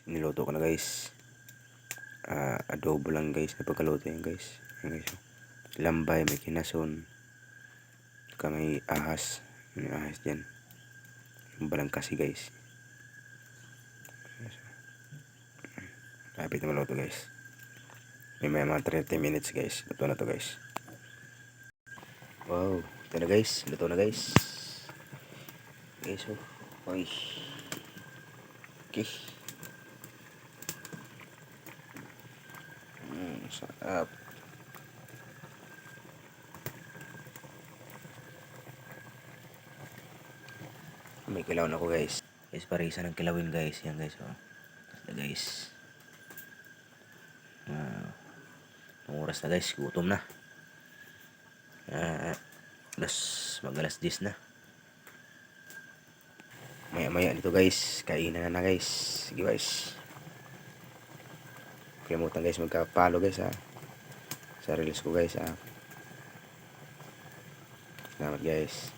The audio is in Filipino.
Niluto ko na guys. Adobo lang guys na pagkaluto yan guys. Yan guys. Lambay, may kinason. Saka may ahas. May ahas dyan. Yung balang kasi guys. Lapit na maluto guys. May mga 30 minutes guys. Luto na to guys. Wow. Ito na guys. Luto na guys. Guys oh. Oy. Okay. Sarap. May kilaw na ako guys. Guys, parisa ng kilawin guys. Yan guys oh. Tapos na guys. Ang oras na guys. Gutom na. Mag-alas 10 na. Maya dito guys. Kainan na guys. Sige guys. Kalimutan guys magka-follow guys ha. Sa reels ko guys ha. Salamat guys.